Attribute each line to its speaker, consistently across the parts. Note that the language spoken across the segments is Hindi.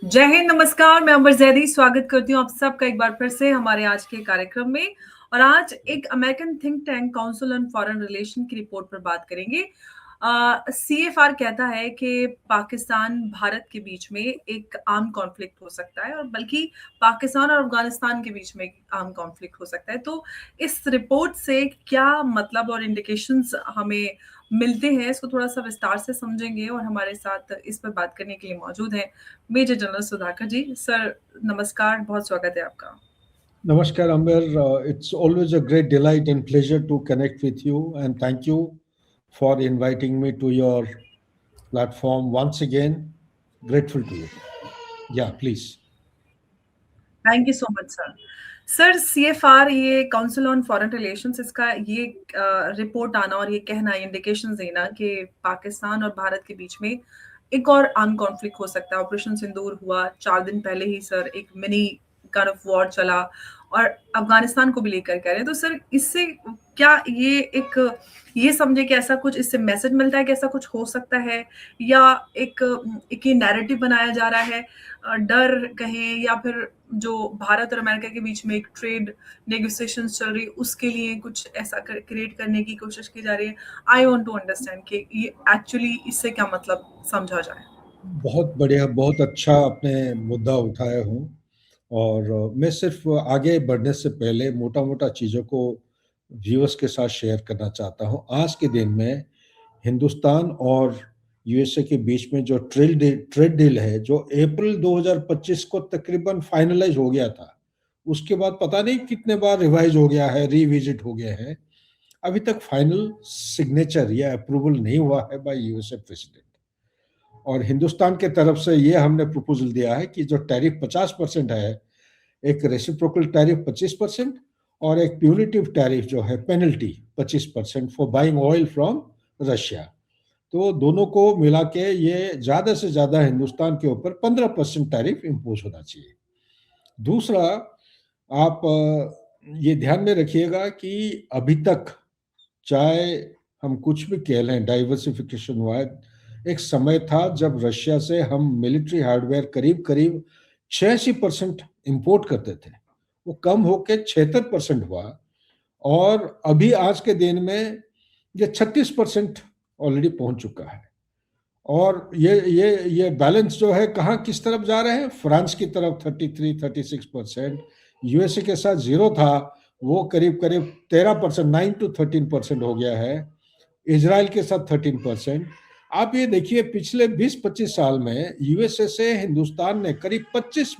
Speaker 1: जय हिंद, नमस्कार। मैं अंबर जैदी स्वागत करती हूँ आप सबका एक बार फिर से हमारे आज के कार्यक्रम में। और आज एक American think tank council on foreign relation की रिपोर्ट पर बात करेंगे। सीएफआर कहता है कि पाकिस्तान भारत के बीच में एक आर्म कॉन्फ्लिक्ट हो सकता है, और बल्कि पाकिस्तान और अफगानिस्तान के बीच में एक आर्म कॉन्फ्लिक्ट हो सकता है। तो इस रिपोर्ट से क्या मतलब और इंडिकेशंस हमें मिलते हैं, इसको थोड़ा सा विस्तार से समझेंगे। और हमारे साथ इस पर बात करने के लिए मौजूद हैं मेजर जनरल सुधाकर जी। सर नमस्कार, बहुत स्वागत है आपका।
Speaker 2: Namaskar, Amber. It's always a great delight and pleasure to connect with you, and thank you for inviting me to your platform once again. Grateful to you. Yeah, please.
Speaker 1: Thank you so much sir. Sir CFR, ये काउंसिल ऑन फॉरेन रिलेशंस, इसका ये रिपोर्ट आना और ये कहना, इंडिकेशंस देना कि पाकिस्तान और भारत के बीच में एक और आर्म कॉन्फ्लिक्ट हो सकता है। ऑपरेशन सिंदूर हुआ 4 दिन पहले ही सर, एक मिनी काइंड ऑफ वॉर चला और अफगानिस्तान को भी लेकर कह रहे हैं। तो सर इससे क्या ये समझे कि ऐसा कुछ इससे मैसेज मिलता है कि ऐसा कुछ हो सकता है, या एक ये नैरेटिव बनाया जा रहा है, डर कहें, या फिर जो भारत और अमेरिका के बीच में एक ट्रेड नेगोशिएशंस चल रही है उसके लिए कुछ ऐसा क्रिएट करने की कोशिश की जा रही है। आई वांट टू अंडरस्टैंड कि ये एक्चुअली इससे क्या मतलब समझा जाए।
Speaker 2: बहुत बढ़िया, बहुत अच्छा आपने मुद्दा उठाया हूँ। और मैं सिर्फ आगे बढ़ने से पहले मोटा मोटा चीज़ों को व्यूअर्स के साथ शेयर करना चाहता हूँ। आज के दिन में हिंदुस्तान और यूएसए के बीच में जो ट्रेड डील है, जो अप्रैल 2025 को तकरीबन फाइनलाइज हो गया था, उसके बाद पता नहीं कितने बार रिवाइज हो गया है, रिविजिट हो गया है, अभी तक फाइनल सिग्नेचर या अप्रूवल नहीं हुआ है बाय यूएसए प्रेसिडेंट। और हिंदुस्तान के तरफ से ये हमने प्रपोजल दिया है कि जो टैरिफ 50% है, एक रेसिप्रोकल टैरिफ 25% और एक प्यूनिटिव टैरिफ जो है penalty 25% for buying oil from Russia. तो दोनों को मिला के ये ज़्यादा से ज़्यादा हिंदुस्तान के ऊपर 15% टैरिफ इम्पोज होना चाहिए। दूसरा, आप ये ध्यान में रखिएगा कि अभी तक चाहे हम कुछ भी कह लें, डाइवर्सिफिकेशन हुआ है, एक समय था जब रशिया से हम मिलिट्री हार्डवेयर करीब करीब 86% इंपोर्ट करते थे, वो कम होके 76% हुआ। और अभी आज के दिन में ये 36% ऑलरेडी पहुंच चुका है। और ये बैलेंस जो है कहाँ किस तरफ जा रहे हैं? फ्रांस की तरफ 33-36%, यूएसए के साथ जीरो था, वो करीब करीब 13%, 9 to 13% हो गया है। इजराइल के साथ 13%। आप ये देखिए, पिछले 20-25 साल में यूएसए से हिंदुस्तान ने करीब 25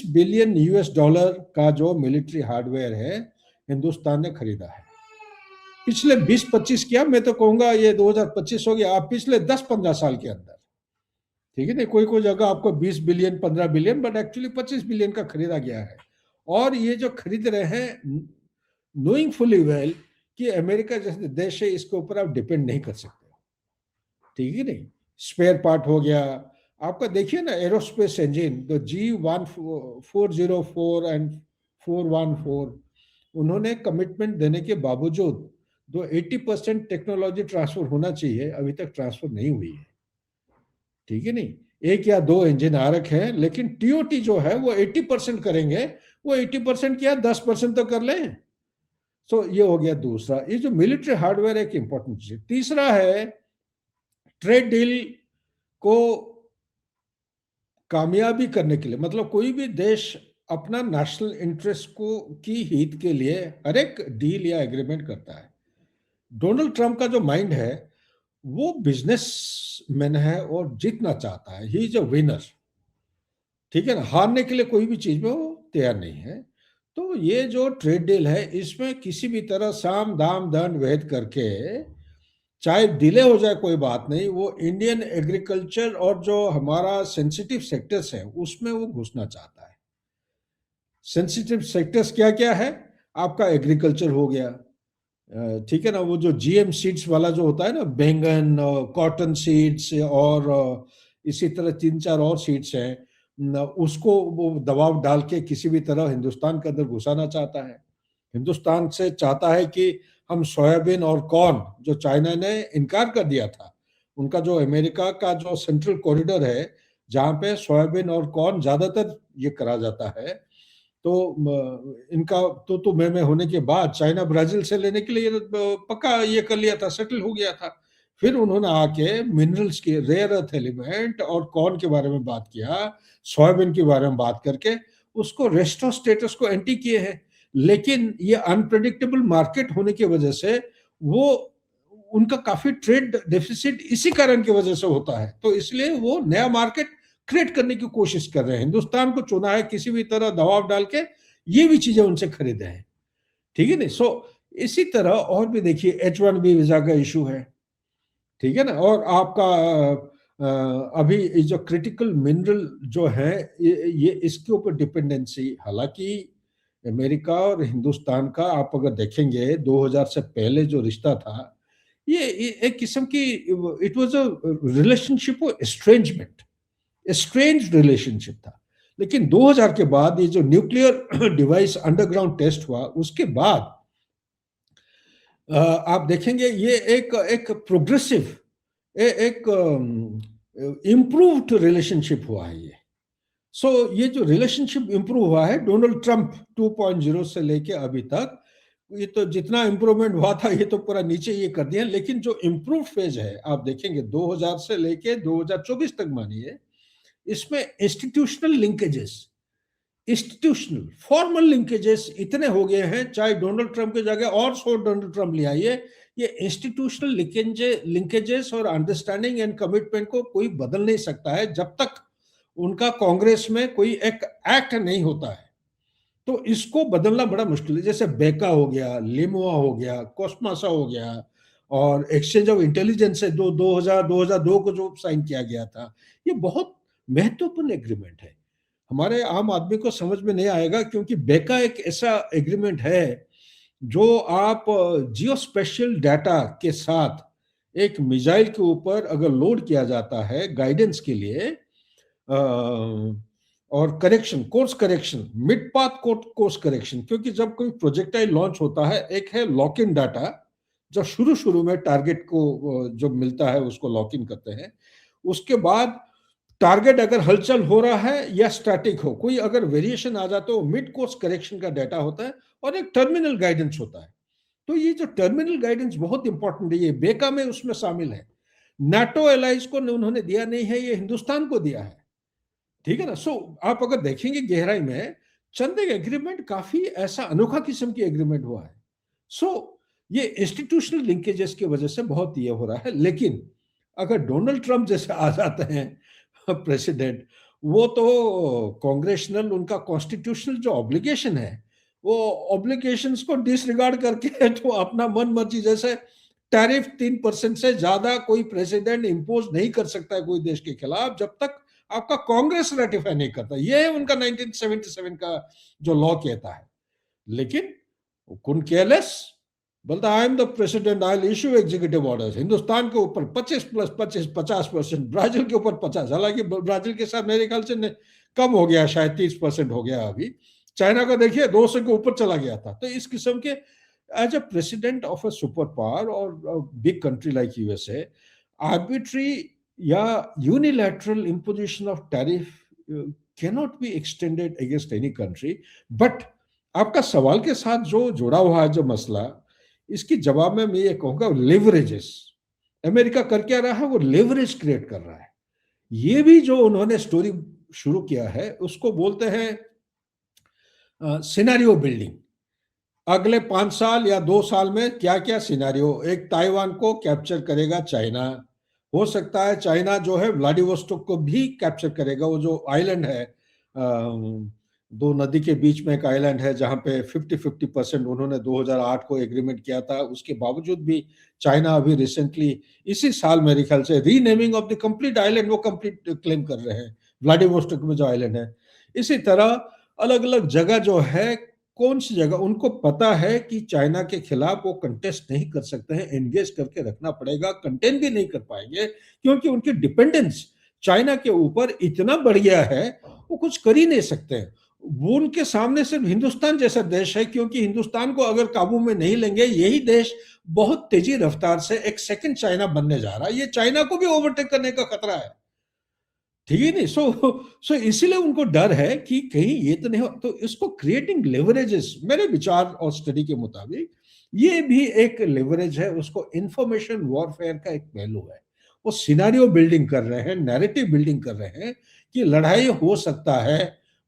Speaker 2: बिलियन यूएस डॉलर का जो मिलिट्री हार्डवेयर है हिंदुस्तान ने खरीदा है। पिछले 20-25 क्या, मैं तो कहूंगा ये 2025 हो गया, आप पिछले 10-15 साल के अंदर, ठीक है ना, कोई कोई जगह आपको 20 billion 15 billion, but actually 25 billion का खरीदा गया है। और ये जो खरीद रहे हैं, नोइंग फुली वेल कि अमेरिका जैसे देश है, इसके ऊपर आप डिपेंड नहीं कर सकते, ठीक है नहीं। स्पेयर पार्ट हो गया आपका, देखिए ना, एरोस्पेस इंजन, तो G404 एंड 414, उन्होंने कमिटमेंट देने के बावजूद जो 80% टेक्नोलॉजी ट्रांसफर होना चाहिए, अभी तक ट्रांसफर नहीं हुई है, ठीक है नहीं। एक या दो इंजन आ रखे हैं, लेकिन टीओटी जो है वो 80% करेंगे। वो 80% क्या, 10% तो कर लें। तो ये हो गया दूसरा। ये जो मिलिट्री हार्डवेयर एक इंपॉर्टेंट चीज। तीसरा है, ट्रेड डील को कामयाबी करने के लिए, मतलब कोई भी देश अपना नेशनल इंटरेस्ट को की हित के लिए हर एक डील या एग्रीमेंट करता है। डोनाल्ड ट्रंप का जो माइंड है वो बिजनेस मैन है और जीतना चाहता है, ही इज अ विनर, ठीक है ना। हारने के लिए कोई भी चीज में वो तैयार नहीं है। तो ये जो ट्रेड डील है, इसमें किसी भी तरह साम दाम दंड भेद करके, चाहे डिले हो जाए कोई बात नहीं, वो इंडियन एग्रीकल्चर और जो हमारा सेंसिटिव सेक्टर्स है उसमें वो घुसना चाहता है। सेंसिटिव सेक्टर्स क्या क्या है? आपका एग्रीकल्चर हो गया, ठीक है ना, वो जो जीएम सीड्स वाला जो होता है ना, बैंगन, कॉटन सीड्स, और इसी तरह 3-4 और सीड्स हैं, उसको वो दबाव डाल के किसी भी तरह हिंदुस्तान के अंदर घुसाना चाहता है। हिंदुस्तान से चाहता है कि हम सोयाबीन और कॉर्न, जो चाइना ने इनकार कर दिया था, उनका जो अमेरिका का जो सेंट्रल कॉरिडोर है जहाँ पे सोयाबीन और कॉर्न ज़्यादातर ये करा जाता है। तो इनका तो मैं होने के बाद चाइना ब्राज़ील से लेने के लिए पक्का ये कर लिया था, सेटल हो गया था। फिर उन्होंने आके मिनरल्स के रेयर अर्थ एलिमेंट और कॉर्न के बारे में बात किया, सोयाबीन के बारे में बात करके उसको रेस्टो स्टेटस को एंटी किए हैं। लेकिन ये अनप्रेडिक्टेबल मार्केट होने की वजह से वो उनका काफ़ी ट्रेड डेफिसिट इसी कारण की वजह से होता है। तो इसलिए वो नया मार्केट क्रिएट करने की कोशिश कर रहे हैं। हिंदुस्तान को चुना है किसी भी तरह दबाव डाल के, ये भी चीज़ें उनसे खरीदे हैं। ठीक है ना? सो इसी तरह और भी देखिए H1B वीज़ा का इश्यू है। ठीक है ना? और आपका अभी ये जो क्रिटिकल मिनरल जो है ये इसके ऊपर डिपेंडेंसी, हालांकि अमेरिका और हिंदुस्तान का आप अगर देखेंगे 2000 से पहले जो रिश्ता था, ये एक किस्म की it was a relationship of estrangement, strange relationship था। लेकिन 2000 के बाद ये जो न्यूक्लियर डिवाइस अंडरग्राउंड टेस्ट हुआ उसके बाद आप देखेंगे ये एक प्रोग्रेसिव एक इम्प्रूव्ड रिलेशनशिप हुआ है ये। सो ये जो रिलेशनशिप इम्प्रूव हुआ है डोनाल्ड ट्रंप 2.0 से लेके अभी तक, ये तो जितना इम्प्रूवमेंट हुआ था ये तो पूरा नीचे ये कर दिया। लेकिन जो इम्प्रूव फेज है आप देखेंगे 2000 से लेके 2024 तक मानिए, इसमें institutional linkages, institutional formal linkages इतने हो गए हैं, चाहे डोनाल्ड ट्रंप की जगह और 100 डोनाल्ड ट्रंप ले आइए, ये इंस्टीट्यूशनल लिंकेजेस और अंडरस्टैंडिंग एंड कमिटमेंट को कोई बदल नहीं सकता है जब तक उनका कांग्रेस में कोई एक एक्ट नहीं होता है। तो इसको बदलना बड़ा मुश्किल है। जैसे बेका हो गया, लिमुआ हो गया, कोस्मासा हो गया, और एक्सचेंज ऑफ इंटेलिजेंस है 2002 को जो साइन किया गया था, ये बहुत महत्वपूर्ण एग्रीमेंट है। हमारे आम आदमी को समझ में नहीं आएगा क्योंकि बेका एक ऐसा एग्रीमेंट है जो आप जियो स्पेशल डाटा के साथ एक मिसाइल के ऊपर अगर लोड किया जाता है गाइडेंस के लिए, और correction, course correction, mid path course correction, क्योंकि जब कोई प्रोजेक्टाइल लॉन्च होता है, एक है लॉक इन डाटा, जब शुरू शुरू में टारगेट को जो मिलता है उसको लॉक इन करते हैं। उसके बाद टारगेट अगर हलचल हो रहा है या स्टैटिक हो, कोई अगर वेरिएशन आ जाता है, मिड कोर्स करेक्शन का डाटा होता है, और एक टर्मिनल गाइडेंस होता है। तो ये जो टर्मिनल गाइडेंस बहुत इंपॉर्टेंट है, ये बेका में उसमें शामिल है। नाटो एलाइज को उन्होंने दिया नहीं है, ये हिंदुस्तान को दिया है। ठीक है ना? सो आप अगर देखेंगे गहराई में, चंद एग्रीमेंट काफी ऐसा अनोखा किस्म की एग्रीमेंट हुआ है। सो ये इंस्टीट्यूशनल लिंकेजेस की वजह से बहुत ये हो रहा है। लेकिन अगर डोनाल्ड ट्रंप जैसे आ जाते हैं प्रेसिडेंट, वो तो कांग्रेशनल उनका कॉन्स्टिट्यूशनल जो ऑब्लिगेशन है, वो ऑब्लिगेशंस को डिसरिगार्ड करके तो अपना मन मर्जी, जैसे टैरिफ 3% से ज्यादा कोई प्रेसिडेंट इंपोज नहीं कर सकता है कोई देश के खिलाफ जब तक आपका कांग्रेस रेटिफाई नहीं करता। ये है उनका 1977 का जो लॉ कहता है। लेकिन कुन केयरलेस बोलता I am the president, I will issue executive orders. Hindustan के ऊपर 25 प्लस 25 50%, ब्राजील के ऊपर 50, हालांकि ब्राजील के साथ मेरे ख्याल से कम हो गया, शायद 30% हो गया अभी। चाइना का देखिए 200 के ऊपर चला गया था। तो इस किस्म के as a president of a super power और big country like USA, arbitrary या unilateral imposition of tariff cannot be extended against any country. But आपका सवाल के साथ जो जुड़ा हुआ है जो मसला, इसकी जवाब में मैं ये कहूंगा लेवरेजेस। अमेरिका कर क्या रहा है, वो लेवरेज क्रिएट कर रहा है। ये भी जो उन्होंने स्टोरी शुरू किया है उसको बोलते हैं सिनेरियो बिल्डिंग। अगले 5 साल या 2 साल में क्या क्या सिनेरियो, एक ताइवान को कैप्चर करेगा चाइना, हो सकता है चाइना जो है व्लादिवोस्टोक को भी कैप्चर करेगा। वो जो आइलैंड है, दो नदी के बीच में एक आइलैंड है जहां पे 50-50% उन्होंने 2008 को एग्रीमेंट किया था। उसके बावजूद भी चाइना अभी रिसेंटली इसी साल मेरे ख्याल से renaming of the complete island वो कंप्लीट क्लेम कर रहे हैं, व्लादिवोस्टोक में जो आइलैंड है। इसी तरह अलग अलग जगह जो है, कौन सी जगह उनको पता है कि चाइना के खिलाफ वो कंटेस्ट नहीं कर सकते हैं, एंगेज करके रखना पड़ेगा, कंटेन भी नहीं कर पाएंगे क्योंकि उनकी डिपेंडेंस चाइना के ऊपर इतना बढ़ गया है, वो कुछ कर ही नहीं सकते हैं। वो उनके सामने सिर्फ हिंदुस्तान जैसा देश है, क्योंकि हिंदुस्तान को अगर काबू में नहीं लेंगे, यही देश बहुत तेजी रफ्तार से एक सेकंड चाइना बनने जा रहा है। ये चाइना को भी ओवरटेक करने का खतरा है। ठीक है नहीं। सो इसीलिए उनको डर है कि कहीं ये तो नहीं हो, तो इसको क्रिएटिंग लेवरेजेस, मेरे विचार और स्टडी के मुताबिक ये भी एक लेवरेज है, उसको इंफॉर्मेशन वॉरफेयर का एक पहलू है। वो सिनारियो बिल्डिंग कर रहे हैं, नैरेटिव बिल्डिंग कर रहे हैं कि लड़ाई हो सकता है,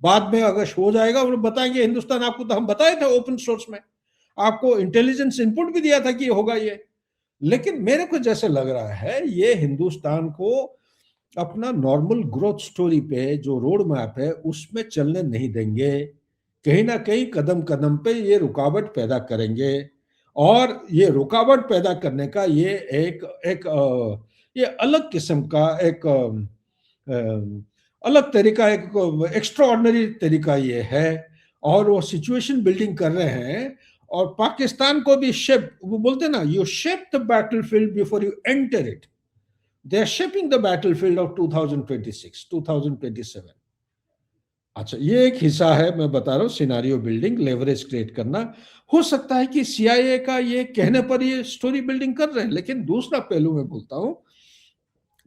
Speaker 2: बाद में अगर हो जाएगा वो बताएंगे हिंदुस्तान, आपको तो हम बताए थे ओपन सोर्स में, आपको इंटेलिजेंस इनपुट भी दिया था कि ये होगा ये। लेकिन मेरे को जैसे लग रहा है ये हिंदुस्तान को अपना नॉर्मल ग्रोथ स्टोरी पे जो रोड मैप है उसमें चलने नहीं देंगे, कहीं ना कहीं कदम कदम पे ये रुकावट पैदा करेंगे। और ये रुकावट पैदा करने का ये एक एक ये अलग किस्म का एक अलग तरीका, एक एक्स्ट्रा ऑर्डिनरी तरीका ये है। और वो सिचुएशन बिल्डिंग कर रहे हैं, और पाकिस्तान को भी शेप, वो बोलते हैं ना, you shape the battlefield before you enter it. They are shaping the battlefield of 2026 2027। अच्छा, ये एक हिस्सा है, मैं बता रहा हूँ, सिनारियो बिल्डिंग, लेवरेज क्रिएट करना। हो सकता है कि सीआईए का ये कहने पर ये स्टोरी बिल्डिंग कर रहे हैं, लेकिन दूसरा पहलू मैं बोलता हूँ,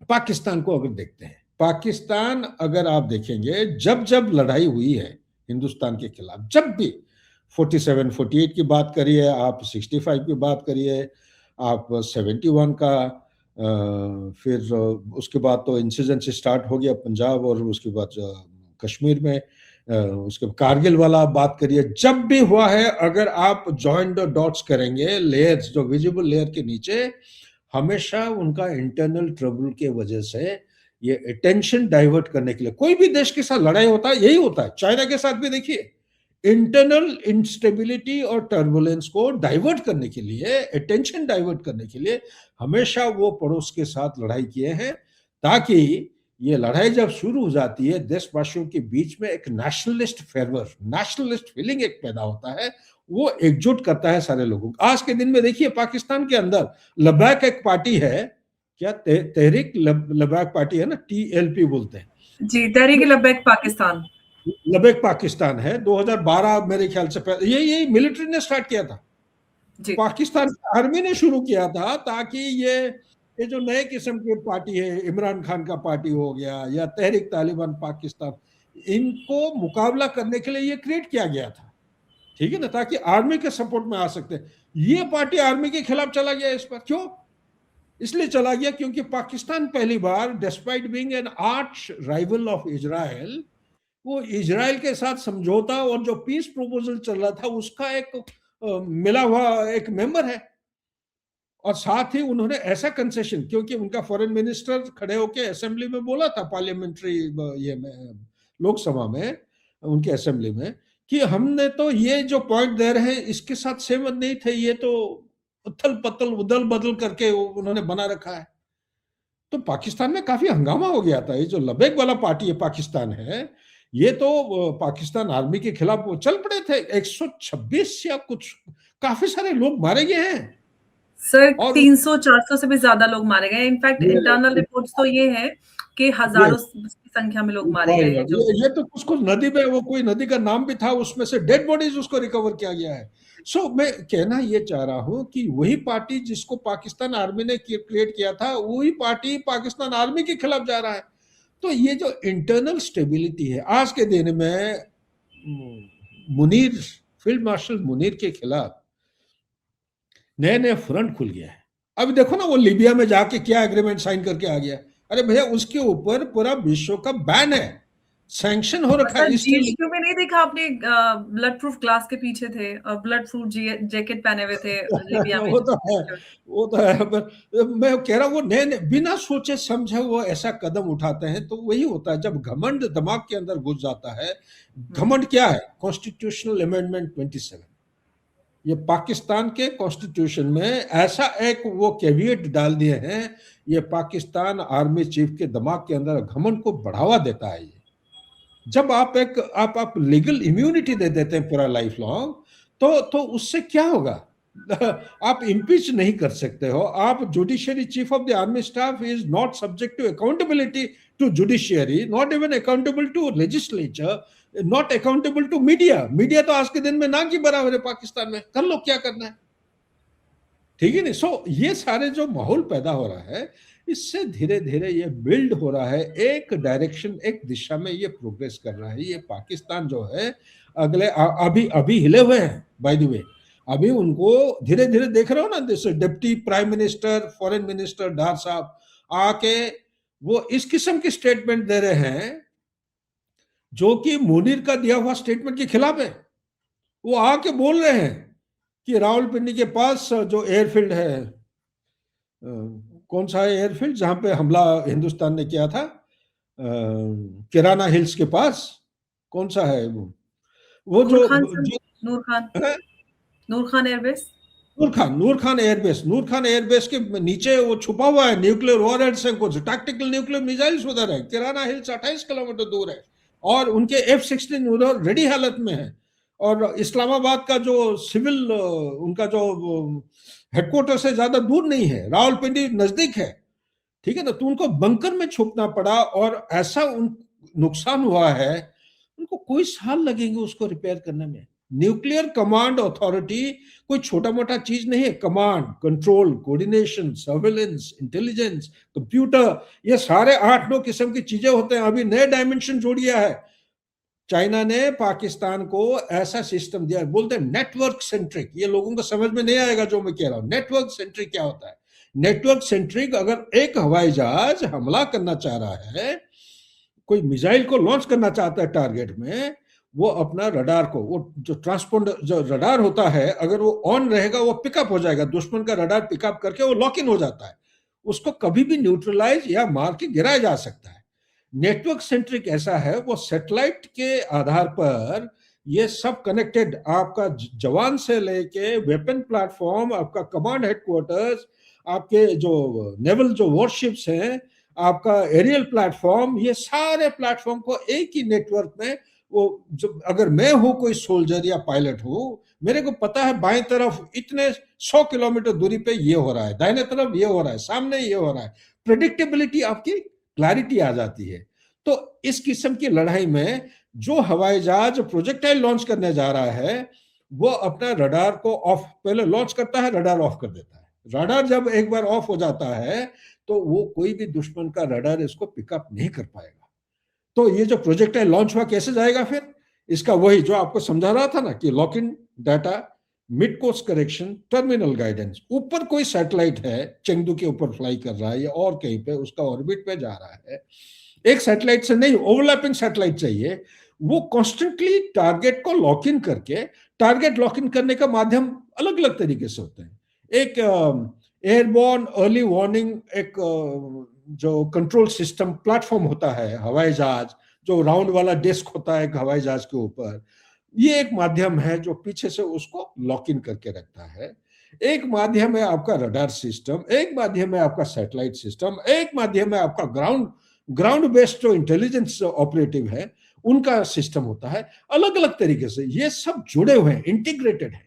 Speaker 2: पाकिस्तान को अगर देखते हैं, पाकिस्तान अगर आप देखेंगे, जब जब लड़ाई हुई है हिंदुस्तान के खिलाफ, जब भी 47 48 की बात करिए, आप 65 की बात करिए, आप 71 का, फिर उसके बाद तो इंसिडेंट स्टार्ट हो गया पंजाब, और उसके बाद कश्मीर में, उसके कारगिल वाला आप बात करिए, जब भी हुआ है, अगर आप जॉइंट डॉट्स करेंगे, लेयर्स जो विजिबल लेयर के नीचे, हमेशा उनका इंटरनल ट्रबल के वजह से ये अटेंशन डाइवर्ट करने के लिए, कोई भी देश के साथ लड़ाई होता है, यही होता है, चाइना के साथ भी देखिए, इंटरनल इंस्टेबिलिटी और टर्बुलेंस को डाइवर्ट करने के लिए, अटेंशन डाइवर्ट करने के लिए हमेशा वो पड़ोस के साथ लड़ाई किए हैं, ताकि ये लड़ाई जब शुरू हो जाती है, देशवासियों के बीच में एक नेशनलिस्ट फेवर, नेशनलिस्ट फीलिंग एक पैदा होता है, वो एकजुट करता है सारे लोगों को। आज के दिन में देखिए पाकिस्तान के अंदर लबैक एक पार्टी है, क्या तहरीक लबैक पार्टी है ना, TLP बोलते हैं
Speaker 1: जी, तहरीक लब्बैक पाकिस्तान।
Speaker 2: लबैक पाकिस्तान है, 2012 मेरे ख्याल से पहले ये मिलिट्री ने स्टार्ट किया था,
Speaker 1: जी।
Speaker 2: पाकिस्तान की आर्मी ने शुरू किया था, ताकि ये जो नए किस्म की पार्टी है, इमरान खान का पार्टी हो गया या तहरीक तालिबान पाकिस्तान, इनको मुकाबला करने के लिए ये क्रिएट किया गया था, ठीक है ना, ताकि आर्मी के सपोर्ट में आ सकते। ये पार्टी आर्मी के खिलाफ चला गया इस पर, क्यों? इसलिए चला गया क्योंकि पाकिस्तान पहली बार, despite being an arch rival of Israel, वो इजराइल के साथ समझौता और जो पीस प्रोपोजल चल रहा था उसका एक मिला हुआ एक मेंबर है। और साथ ही उन्होंने ऐसा कंसेशन, क्योंकि उनका फॉरेन मिनिस्टर खड़े होकर असेंबली में बोला था, पार्लियामेंट्री ये में, लोकसभा में, उनके असेंबली में, कि हमने तो ये जो पॉइंट दे रहे हैं इसके साथ सहमत नहीं थे, ये तो उथल पथल उदल बदल करके उन्होंने बना रखा है। तो पाकिस्तान में काफी हंगामा हो गया था। ये जो लबैक वाला पार्टी है पाकिस्तान है, ये तो पाकिस्तान आर्मी के खिलाफ वो चल पड़े थे, 126 या कुछ, काफी सारे लोग मारे गए हैं।
Speaker 1: सर
Speaker 2: और
Speaker 1: 300-400 से भी ज्यादा लोग मारे गए। इनफैक्ट इंटरनल रिपोर्ट्स तो ये है कि हजारों की संख्या में लोग मारे गए हैं। जो
Speaker 2: ये तो कुछ कुछ नदी में, वो कोई नदी का नाम भी था, उसमें से डेड बॉडीज उसको रिकवर किया गया है। सो मैं कहना ये चाह रहा हूं कि वही पार्टी जिसको पाकिस्तान आर्मी ने क्रिएट किया था, वही पार्टी पाकिस्तान आर्मी के खिलाफ जा रहा है। तो ये जो इंटरनल स्टेबिलिटी है, आज के दिन में मुनीर, फील्ड मार्शल मुनीर के खिलाफ नए नए फ्रंट खुल गया है। अभी देखो ना, वो लीबिया में जाके क्या एग्रीमेंट साइन करके आ गया। अरे भैया, उसके ऊपर पूरा विश्व का बैन है, सैंक्शन हो रखा है।
Speaker 1: जीएचक्यू में नहीं देखा आपने, ब्लड प्रूफ ग्लास के पीछे थे और ब्लड प्रूफ जैकेट पहने हुए थे लीबिया में।
Speaker 2: वो तो है, वो तो है, पर मैं कह रहा हूँ, वो नए बिना सोचे समझे वो ऐसा कदम उठाते हैं, तो वही होता है जब घमंड दिमाग के अंदर घुस जाता है। घमंड क्या है? कॉन्स्टिट्यूशनल अमेंडमेंट 27, ये पाकिस्तान के कॉन्स्टिट्यूशन में ऐसा एक वो कैविएट डाल दिए हैं, ये पाकिस्तान आर्मी चीफ के दिमाग के अंदर घमंड को बढ़ावा देता है। ये जब आप लीगल इम्यूनिटी दे देते हैं पूरा लाइफ लॉन्ग, तो उससे क्या होगा? आप इम्पीच नहीं कर सकते हो। आप judiciary chief of the army staff is not subject to accountability to judiciary, not even accountable to legislature, not accountable to media. Media तो आज के दिन में ना की बराबर है पाकिस्तान में, कर लो क्या करना है, ठीक है नहीं। सो ये सारे जो माहौल पैदा हो रहा है, इससे धीरे धीरे ये बिल्ड हो रहा है, एक डायरेक्शन, एक दिशा में ये प्रोग्रेस कर रहा है। ये पाकिस्तान जो है अगले अभी अभी हिले हुए हैं बाय द वे। अभी उनको धीरे धीरे देख रहे हो ना, जैसे deputy prime minister, foreign minister Dar साहब आके वो इस किस्म की स्टेटमेंट दे रहे हैं जो कि मुनीर का दिया हुआ स्टेटमेंट के खिलाफ है। वो आके बोल रहे हैं कि रावलपिंडी के पास जो एयरफील्ड है, कौन सा है एयरफील्ड जहां पे हमला हिंदुस्तान ने किया था, किराना हिल्स के पास, कौन सा है वो
Speaker 1: नूर
Speaker 2: जो
Speaker 1: खान सर,
Speaker 2: जो
Speaker 1: नूर खान,
Speaker 2: है,
Speaker 1: नूर खान एयरबेस।
Speaker 2: नूर खान एयरबेस के नीचे वो छुपा हुआ है, न्यूक्लियर वॉरहेड्स है, कुछ टैक्टिकल न्यूक्लियर मिसाइल्स उधर है। किराना हिल्स 28 किलोमीटर दूर है और उनके F-16 उधर रेडी हालत में है। और इस्लामाबाद का जो सिविल उनका जो हेडक्वार्टर से ज्यादा दूर नहीं है, रावलपिंडी नजदीक है। ठीक है ना, तो उनको बंकर में छुपना पड़ा और ऐसा उन नुकसान हुआ है, उनको कोई साल लगेंगे उसको रिपेयर करने में। न्यूक्लियर कमांड अथॉरिटी कोई छोटा मोटा चीज नहीं है। Command, control, coordination, surveillance, intelligence, computer, ये सारे 8-9 किस्म की चीजें होते हैं। अभी नए डायमेंशन जोड़ दिया है चाइना ने पाकिस्तान को, ऐसा सिस्टम दिया है, बोलते हैं नेटवर्क सेंट्रिक। ये लोगों को समझ में नहीं आएगा जो मैं कह रहा हूं। नेटवर्क सेंट्रिक क्या होता है? नेटवर्क सेंट्रिक, अगर एक हवाई जहाज हमला करना चाह रहा है, कोई मिसाइल को लॉन्च करना चाहता है टारगेट में, वो अपना रडार को, वो जो ट्रांसपोंडर जो रडार होता है, अगर वो ऑन रहेगा वो पिकअप हो जाएगा, दुश्मन का रडार पिकअप करके वो लॉक इन हो जाता है। उसको कभी भी न्यूट्रलाइज या मार के गिराया जा सकता है। नेटवर्क सेंट्रिक ऐसा है, वो सैटेलाइट के आधार पर ये सब कनेक्टेड, आपका जवान से लेके वेपन प्लेटफॉर्म, आपका कमांड हेडक्वार्टर्स, आपके जो नेवल जो वॉरशिप्स हैं, आपका एरियल प्लेटफॉर्म, ये सारे प्लेटफॉर्म को एक ही नेटवर्क में, वो जो अगर मैं हूं कोई सोल्जर या पायलट हूं, मेरे को पता है बाएं तरफ इतने 100 किलोमीटर दूरी पे ये हो रहा है, दाहिने तरफ ये हो रहा है, सामने ये हो रहा है। प्रेडिक्टेबिलिटी, आपकी क्लैरिटी आ जाती है। तो इस किस्म की लड़ाई में जो हवाई जहाज प्रोजेक्टाइल लॉन्च करने जा रहा है, वो अपना रडार को ऑफ पहले लॉन्च करता है, रडार ऑफ कर देता है। रडार जब एक बार ऑफ हो जाता है तो वो कोई भी दुश्मन का रडार इसको पिकअप नहीं कर पाएगा। तो ये जो प्रोजेक्टाइल लॉन्च हुआ कैसे जाएगा फिर? इसका वही जो आपको समझा रहा था ना कि lock in data, mid course correction, terminal guidance. ऊपर कोई सैटेलाइट है, चेंगदू के ऊपर फ्लाई कर रहा है या और कहीं पे उसका ऑर्बिट पे जा रहा है, एक सैटेलाइट से नहीं, ओवरलैपिंग सैटेलाइट चाहिए। वो कॉन्स्टेंटली टारगेट को लॉक इन करके, टारगेट लॉक इन करने का माध्यम अलग अलग तरीके से होते हैं। एक एयरबॉर्न अर्ली वार्निंग, एक जो कंट्रोल सिस्टम प्लेटफॉर्म होता है हवाई जहाज, जो राउंड वाला डेस्क होता है एक हवाई जहाज के ऊपर, ये एक माध्यम है जो पीछे से उसको लॉक इन करके रखता है। एक माध्यम है आपका रडार सिस्टम, एक माध्यम है आपका सैटेलाइट सिस्टम, एक माध्यम है आपका ग्राउंड बेस्ड जो इंटेलिजेंस ऑपरेटिव है उनका सिस्टम होता है। अलग अलग तरीके से ये सब जुड़े हुए हैं, इंटीग्रेटेड है।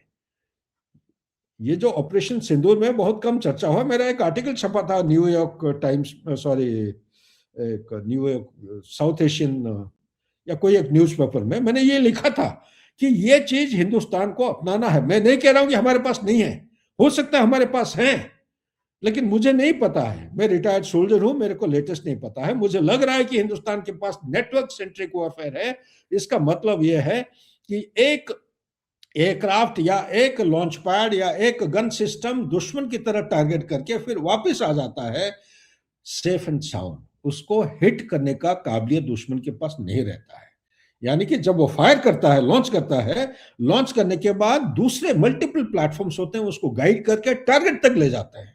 Speaker 2: ये जो ऑपरेशन सिंदूर में बहुत कम चर्चा हुआ, मेरा एक आर्टिकल छपा था न्यूयॉर्क टाइम्स, सॉरी, एक न्यूयॉर्क साउथ एशियन या कोई एक न्यूज़पेपर में, मैंने ये लिखा था कि ये चीज हिंदुस्तान को अपनाना है। मैं नहीं कह रहा हूं कि हमारे पास नहीं है, हो सकता है हमारे पास है, लेकिन मुझे नहीं पता है। मैं रिटायर्ड सोल्जर हूं, मेरे को लेटेस्ट नहीं पता है। मुझे लग रहा है कि हिंदुस्तान के पास नेटवर्क सेंट्रिक वॉरफेयर है। इसका मतलब यह है कि एक एयरक्राफ्ट या एक लॉन्च पैड या एक गन सिस्टम दुश्मन की तरफ टारगेट करके फिर वापस आ जाता है सेफ एंड साउंड। उसको हिट करने का काबिलियत दुश्मन के पास नहीं रहता है। यानी कि जब वो फायर करता है, लॉन्च करता है, लॉन्च करने के बाद दूसरे मल्टीपल प्लेटफॉर्म्स होते हैं, उसको गाइड करके टारगेट तक ले जाते हैं।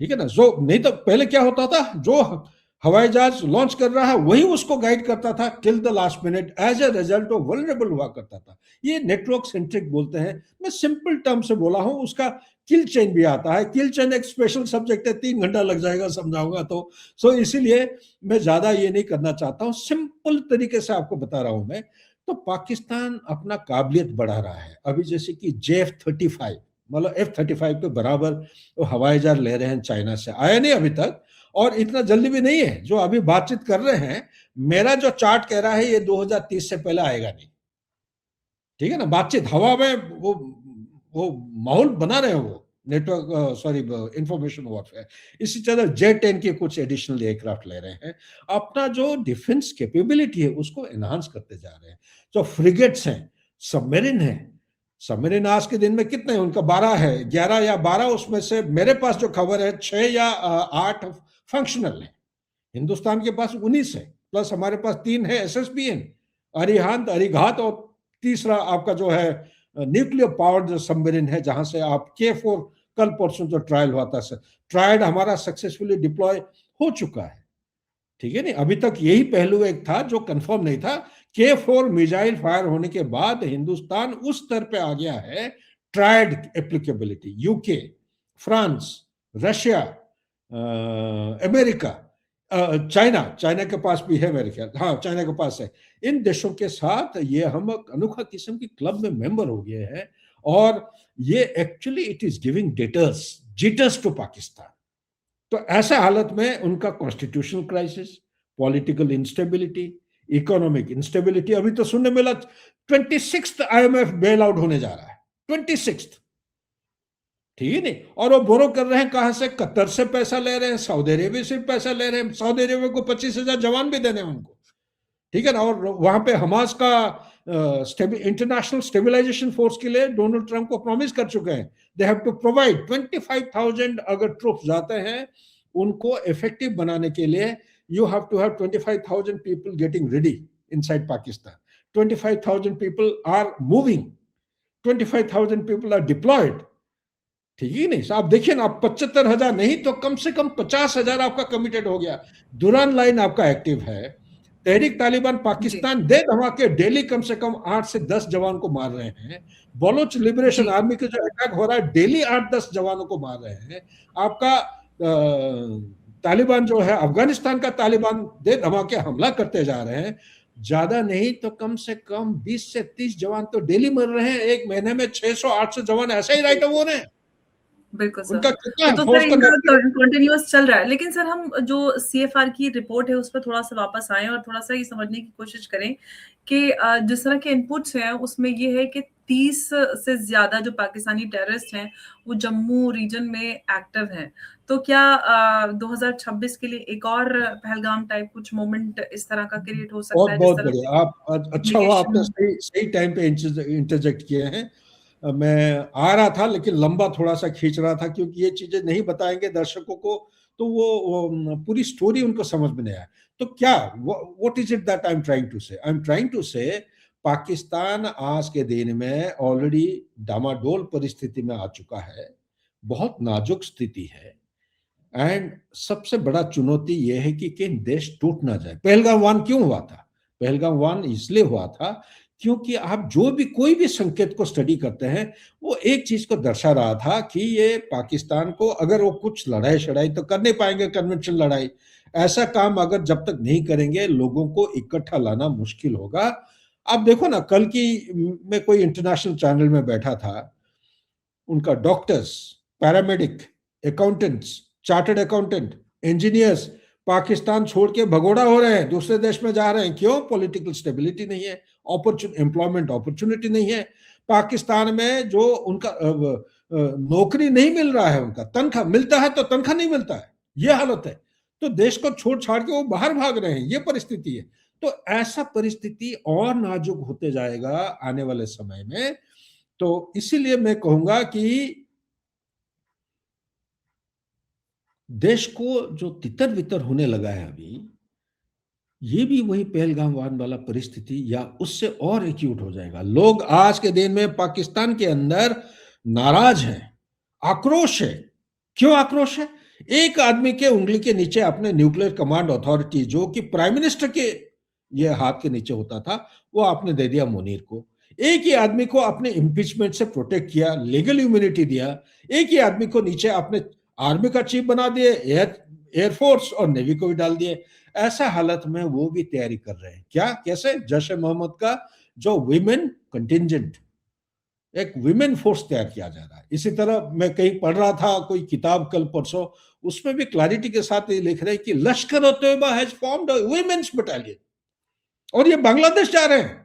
Speaker 2: ठीक है ना? जो नहीं तो पहले क्या होता था, जो हवाई जहाज लॉन्च कर रहा है वही उसको गाइड करता था till the last minute. As a result वो वल्नरेबल हुआ करता था। ये नेटवर्क सेंट्रिक बोलते हैं। मैं सिंपल टर्म से बोला हूं, उसका किल चेन भी आता है। किल चेन एक स्पेशल सब्जेक्ट है, 3 घंटा लग जाएगा समझाऊंगा तो। सो इसीलिए मैं ज्यादा ये नहीं करना चाहता हूं, सिंपल तरीके से आपको बता रहा हूं मैं। तो पाकिस्तान अपना काबिलियत बढ़ा रहा है। अभी जैसे कि JF-35, मतलब F-35 के बराबर वो हवाई जहाज ले रहे हैं चाइना से, आया नहीं अभी तक, और इतना जल्दी भी नहीं है जो अभी बातचीत कर रहे हैं। मेरा जो चार्ट कह रहा है ये 2030 से पहले आएगा नहीं। ठीक है ना? बातचीत हवा में वो माहौल बना रहे हैं वो। Network sorry information warfare. इसी तरह जेट 10 के कुछ एडिशनल एयरक्राफ्ट ले रहे हैं। अपना जो डिफेंस कैपेबिलिटी है उसको एनहांस करते जा रहे हैं। जो फ्रिगेट्स हैं, सबमरीन है, सबमरीन आज के दिन में कितने हैं? उनका 12 है, 11 या 12, उसमें से मेरे पास जो खबर है 6 या 8 फंक्शनल है। हिंदुस्तान के पास 19 है, प्लस हमारे पास 3 है एसएसबीएन, अरिहंत, अरिघात, और तीसरा आपका जो है न्यूक्लियर पावर्ड जो सबमरीन है, जहां से आप K4, कल परसों जो ट्रायल हुआ था सर, ट्रायल हमारा सक्सेसफुली डिप्लॉय हो चुका है। ठीक है नहीं, अभी तक यही पहलू एक था जो कंफर्म नहीं था। K4 मिसाइल फायर होने के बाद हिंदुस्तान उस स्तर पे आ गया है, triad applicability, UK, France, Russia, America, China, China के पास भी है मेरे ख्याल, हाँ चाइना के पास है। इन देशों के साथ ये हम अनोखा किस्म की क्लब में मेंबर हो गए हैं, और ये actually it is giving deters jitters to Pakistan. तो ऐसे हालत में उनका constitutional crisis, political instability, economic instability, अभी तो सुनने मिला 26th IMF बेल आउट होने जा रहा है, 26th। ठीक है नहीं, और वो बोरो कर रहे हैं कहां से? कतर से पैसा ले रहे हैं, सऊदी अरेबिया से पैसा ले रहे हैं। सऊदी अरेबिया को 25,000 जवान भी देने हैं उनको, ठीक है ना। और वहां पे हमास का इंटरनेशनल स्टेबिलाईजेशन फोर्स के लिए डोनाल्ड ट्रंप को प्रॉमिस कर चुके हैं, दे हैव टू प्रोवाइड 25,000। अगर ट्रूप्स जाते हैं उनको इफेक्टिव बनाने के लिए, you have to have 25,000 people getting ready inside Pakistan. 25,000 people are moving, 25,000 people are deployed. ठीक है नहीं, आप देखिए ना, आप 75,000 नहीं तो कम से कम 50,000 आपका कमिटेड हो गया। दुरान लाइन आपका एक्टिव है। तहरीक तालिबान पाकिस्तान दे धमाके डेली कम से कम 8 से 10 जवान को मार रहे हैं। बलोच लिबरेशन आर्मी के जो अटैक हो रहा है, डेली 8-10 जवानों को मार रहे हैं। आपका तालिबान जो है, अफगानिस्तान का तालिबान दे धमाके हमला करते जा रहे हैं। ज्यादा नहीं तो कम से कम 20 से 30 जवान तो डेली मर रहे हैं। एक महीने में 600-800 जवान ऐसे ही राइट हो रहे हैं।
Speaker 1: बिल्कुल सर।
Speaker 2: उनका कितना
Speaker 1: तो
Speaker 2: फोर्स
Speaker 1: सर इनका कंटिन्यूअस चल रहा है। लेकिन सर हम जो सीएफआर की रिपोर्ट है उस पर थोड़ा-सा वापस आएँ और थोड़ा-सा ये समझने की कोशिश करें कि जिस तरह के इनपुट्स हैं उसमें ये है कि 30 से ज़्यादा जो पाकिस्तानी टेररिस्ट हैं वो जम्मू रीजन में एक्टिव हैं। तो क्या 2026 के लिए एक और पहलगाम टाइप कुछ मोमेंट इस तरह का क्रिएट हो सकता
Speaker 2: बहुत
Speaker 1: है जिस
Speaker 2: बहुत
Speaker 1: तरह
Speaker 2: बढ़िया, आप अच्छा हुआ आपने
Speaker 1: कम्युनिकेशन?
Speaker 2: सही टाइम पे इंटरजेक्ट किए हैं। मैं आ रहा था लेकिन लंबा थोड़ा सा खींच रहा था, क्योंकि ये चीजें नहीं बताएंगे दर्शकों को तो वो पूरी स्टोरी उनको समझ में नहीं आया। तो क्या, what is it that I am trying to say? I am trying to से पाकिस्तान आज के दिन में ऑलरेडी डामाडोल परिस्थिति में आ चुका है, बहुत नाजुक स्थिति है। एंड सबसे बड़ा चुनौती यह है कि देश टूट ना जाए। पहलगाम 1 क्यों हुआ था? पहलगाम 1 इसलिए हुआ था क्योंकि आप जो भी कोई भी संकेत को स्टडी करते हैं, वो एक चीज को दर्शा रहा था कि ये पाकिस्तान को, अगर वो कुछ लड़ाई शड़ाई तो कर नहीं पाएंगे, कन्वेंशनल लड़ाई, ऐसा काम अगर जब तक नहीं करेंगे लोगों को इकट्ठा लाना मुश्किल होगा। आप देखो ना, कल की मैं कोई इंटरनेशनल चैनल में बैठा था, उनका doctors, paramedic, accountants, chartered accountant, engineers Pakistan छोड़ के भगोड़ा हो रहे हैं, दूसरे देश में जा रहे हैं। क्यों? पॉलिटिकल स्टेबिलिटी नहीं है, एम्प्लॉयमेंट अपॉर्चुनिटी नहीं है। पाकिस्तान में जो उनका नौकरी नहीं मिल रहा है, उनका तनख्वाह मिलता है तो तनख्वाह नहीं मिलता है, ये हालत है। तो देश को छोड़ छाड़ के वो बाहर भाग रहे हैं, ये परिस्थिति है। तो ऐसा परिस्थिति और नाजुक होते जाएगा आने वाले समय में। तो इसीलिए मैं कहूंगा कि देश को जो तितर बितर होने लगा है अभी, ये भी वही पहलगाम वाला परिस्थिति या उससे और एक्यूट हो जाएगा। लोग आज के दिन में पाकिस्तान के अंदर नाराज हैं, आक्रोश है। क्यों आक्रोश है? एक आदमी के उंगली के नीचे अपने न्यूक्लियर कमांड अथॉरिटी, जो कि प्राइम मिनिस्टर के ये हाथ के नीचे होता था, वो आपने दे दिया मुनीर को। एक ही आदमी को अपने इम्पीचमेंट से प्रोटेक्ट किया, लीगल इम्यूनिटी दिया। एक ही आदमी को नीचे आपने आर्मी का चीफ बना दिए, एयरफोर्स और नेवी को भी डाल दिए। ऐसा हालत में वो भी तैयारी कर रहे हैं। क्या? कैसे? जैश ए मोहम्मद का जो विमेन कंटिजेंट, एक विमेन फोर्स तैयार किया जा रहा है। इसी तरह मैं कहीं पढ़ रहा था कोई किताब कल परसों, उसमें भी क्लैरिटी के साथ ये लिख रहे हैं कि Lashkar Taiba has formed a women's battalion, और ये बांग्लादेश जा रहे हैं।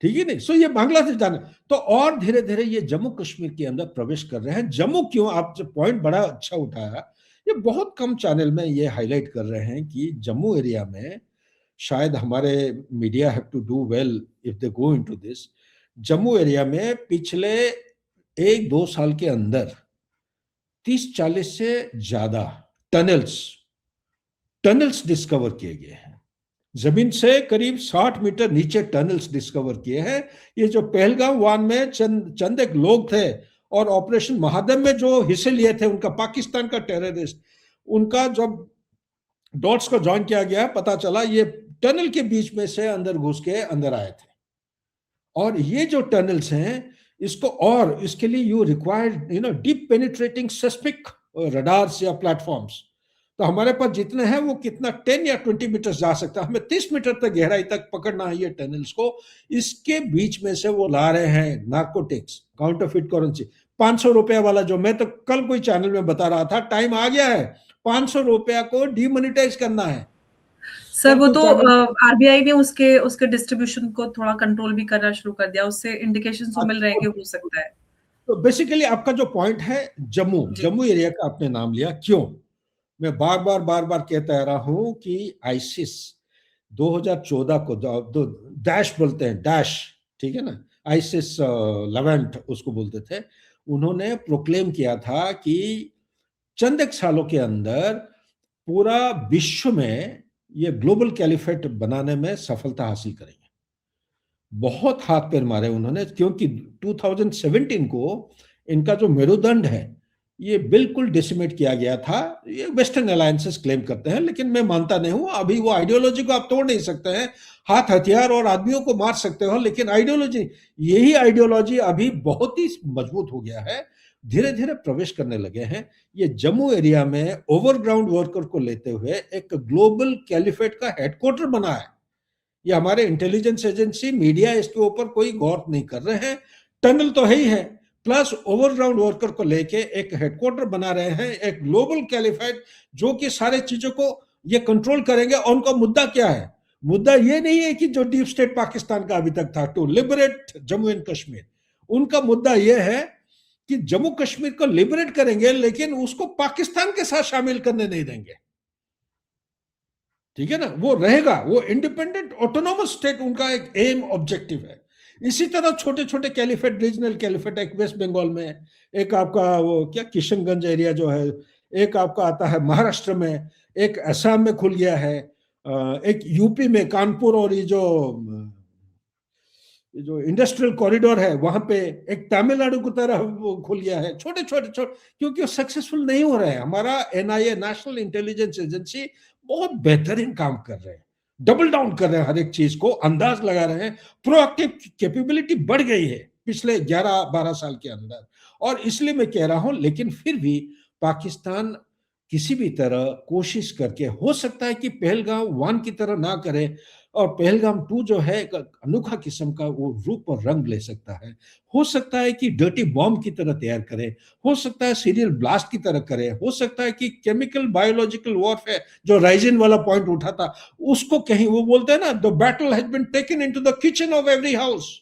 Speaker 2: ठीक है नहीं। सो ये बांग्लादेश जाना तो और धीरे धीरे ये जम्मू कश्मीर के अंदर प्रवेश कर रहे हैं। जम्मू क्यों, आप जो पॉइंट बड़ा अच्छा उठाया, ये बहुत कम चैनल में ये हाईलाइट कर रहे हैं कि जम्मू एरिया में शायद हमारे media have to do well if they go into this. Jammu area में पिछले 1-2 साल के अंदर 30-40 से ज्यादा टनल्स टनल्स डिस्कवर किए गए हैं। जमीन से करीब 60 मीटर नीचे टनल्स डिस्कवर किए हैं। ये जो पहलगाम वान में चंद एक लोग थे और ऑपरेशन महादम में जो हिस्से लिए थे, उनका पाकिस्तान का टेररिस्ट, उनका जब डॉट्स को ज्वाइन किया गया, पता चला ये टनल के बीच में से अंदर घुस के अंदर आए थे। और ये जो टनल्स हैं, इसको और इसके लिए you required deep penetrating seismic radars या प्लेटफॉर्म्स। तो हमारे पास जितने हैं वो कितना 10 या 20 मीटर जा सकता है, हमें 30 मीटर तक गहराई तक पकड़ना है ये टनल्स को। इसके बीच में से वो ला रहे हैं नार्कोटिक्स, काउंटरफिट करेंसी। 500 रुपया वाला, जो मैं तो कल कोई चैनल में बता रहा था, टाइम आ गया है 500 रुपया को डीमोनेटाइज करना है।
Speaker 1: सर वो तो
Speaker 2: चैनल
Speaker 1: आरबीआई ने उसके उसके डिस्ट्रीब्यूशन को थोड़ा कंट्रोल भी करना शुरू कर दिया, उससे इंडिकेशन तो मिल रहे हैं कि हो सकता है।
Speaker 2: तो बेसिकली आपका जो पॉइंट है जम्मू एरिया का आपने नाम लिया, क्यों? मैं बार बार कहता रहा हूं कि आईसिस 2014 को डैश बोलते हैं, डैश, ठीक है ना, आईसिस लेवेंट उसको बोलते थे। उन्होंने प्रोक्लेम किया था कि चंद एक सालों के अंदर पूरा विश्व में ये ग्लोबल कैलिफेट बनाने में सफलता हासिल करेंगे। बहुत हाथ पैर मारे उन्होंने, क्योंकि 2017 को इनका जो मेरुदंड है ये बिल्कुल डिसिमेट किया गया था। ये वेस्टर्न अलायंसेस क्लेम करते हैं, लेकिन मैं मानता नहीं हूं। अभी वो आइडियोलॉजी को आप तोड़ नहीं सकते हैं, हाथ हथियार और आदमियों को मार सकते हो, लेकिन आइडियोलॉजी, यही आइडियोलॉजी अभी बहुत ही मजबूत हो गया है, धीरे धीरे प्रवेश करने लगे हैं। ये जम्मू एरिया में ओवरग्राउंड वर्कर को लेते हुए एक ग्लोबल कैलिफेट का हेडक्वार्टर बना है। ये हमारे इंटेलिजेंस एजेंसी, मीडिया इसके ऊपर कोई गौर नहीं कर रहे हैं। टनल तो है ही है, प्लस ओवरग्राउंड वर्कर को लेके एक हेडक्वार्टर बना रहे हैं, एक ग्लोबल कैलिफेट जो कि सारे चीजों को ये कंट्रोल करेंगे। और उनका मुद्दा क्या है? मुद्दा ये नहीं है कि जो डीप स्टेट पाकिस्तान का अभी तक था, to liberate Jammu and Kashmir. उनका मुद्दा यह है कि जम्मू कश्मीर को लिबरेट करेंगे, लेकिन उसको पाकिस्तान के साथ शामिल करने नहीं देंगे। ठीक है ना, वो रहेगा, वो इंडिपेंडेंट ऑटोनोमस स्टेट उनका एक एम ऑब्जेक्टिव है। इसी तरह छोटे छोटे कैलिफेट, रीजनल कैलिफेट, एक वेस्ट बंगाल में, एक आपका वो क्या किशनगंज एरिया जो है, एक आपका आता है महाराष्ट्र में, एक असम में खुल गया है, एक यूपी में कानपुर, और ये जो इंडस्ट्रियल कॉरिडोर है वहां पे, एक तमिलनाडु की तरह वो खुल गया है। छोटे छोटे छोटे, क्योंकि वो सक्सेसफुल नहीं हो रहे हैं। हमारा एनआईए, नेशनल इंटेलिजेंस एजेंसी, बहुत बेहतरीन काम कर रहे हैं, डबल डाउन कर रहे हैं, हर एक चीज को अंदाज लगा रहे हैं। प्रोएक्टिव कैपेबिलिटी बढ़ गई है पिछले 11-12 साल के अंदर। और इसलिए मैं कह रहा हूं, लेकिन फिर भी पाकिस्तान किसी भी तरह कोशिश करके, हो सकता है कि पहलगाम 1 की तरह ना करे, और पहलगाम 2 जो है एक अनोखा किस्म का वो रूप और रंग ले सकता है। हो सकता है कि डर्टी बॉम्ब की तरह तैयार करे, हो सकता है सीरियल ब्लास्ट की तरह करे, हो सकता है कि केमिकल बायोलॉजिकल वॉरफेयर, जो राइजिन वाला पॉइंट उठा था, उसको कहीं, वो बोलते हैं ना, the battle has been taken into the kitchen of every house.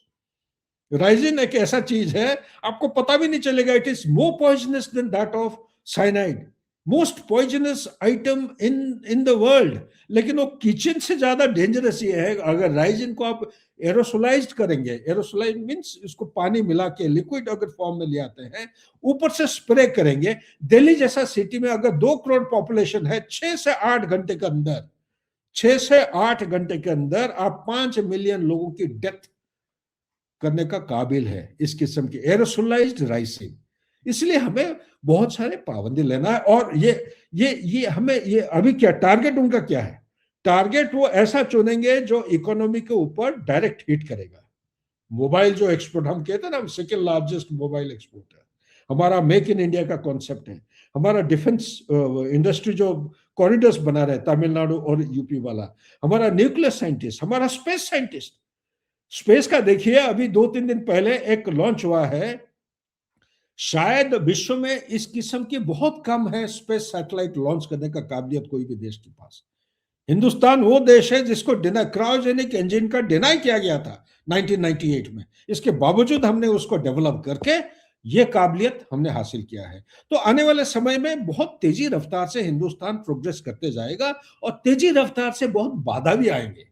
Speaker 2: Ricin एक ऐसा चीज है, आपको पता भी नहीं चलेगा। It is more poisonous than that of cyanide, most poisonous item in the world. लेकिन वो किचन से ज्यादा डेंजरस ये है, अगर राइजिन को आप एरोसोलाइज करेंगे, एरोसोलाइज मींस इसको पानी मिला के लिक्विड अगर फॉर्म में ले आते हैं, ऊपर से स्प्रे करेंगे। दिल्ली जैसा सिटी में अगर 2 करोड़ पॉपुलेशन है, 6 से 8 घंटे के अंदर, 6 से 8 घंटे के अंदर आप 5 मिलियन लोगों की डेथ करने का काबिल है इस किस्म की एरोसोलाइज्ड राइसिन। इसलिए हमें बहुत सारे पाबंदी लेना है। और ये हमें, ये अभी क्या टारगेट उनका क्या है? टारगेट वो ऐसा चुनेंगे जो इकोनॉमी के ऊपर डायरेक्ट हिट करेगा। मोबाइल जो एक्सपोर्ट हम कहते हैं ना, सेकेंड लार्जेस्ट मोबाइल एक्सपोर्ट है हमारा, मेक इन इंडिया का कॉन्सेप्ट है हमारा। डिफेंस इंडस्ट्री जो कॉरिडोर्स बना रहे तमिलनाडु और यूपी वाला, हमारा न्यूक्लियर साइंटिस्ट, हमारा स्पेस साइंटिस्ट। स्पेस का देखिए, अभी 2-3 दिन पहले एक लॉन्च हुआ है, शायद विश्व में इस किस्म की बहुत कम है स्पेस सैटेलाइट लॉन्च करने का काबिलियत कोई भी देश के पास। हिंदुस्तान वो देश है जिसको क्रायोजेनिक इंजन का डिनाई किया गया था 1998 में। इसके बावजूद हमने उसको डेवलप करके ये काबिलियत हमने हासिल किया है। तो आने वाले समय में बहुत तेजी रफ्तार से हिंदुस्तान प्रोग्रेस करते जाएगा और तेजी रफ्तार से बहुत बाधा भी आएंगे।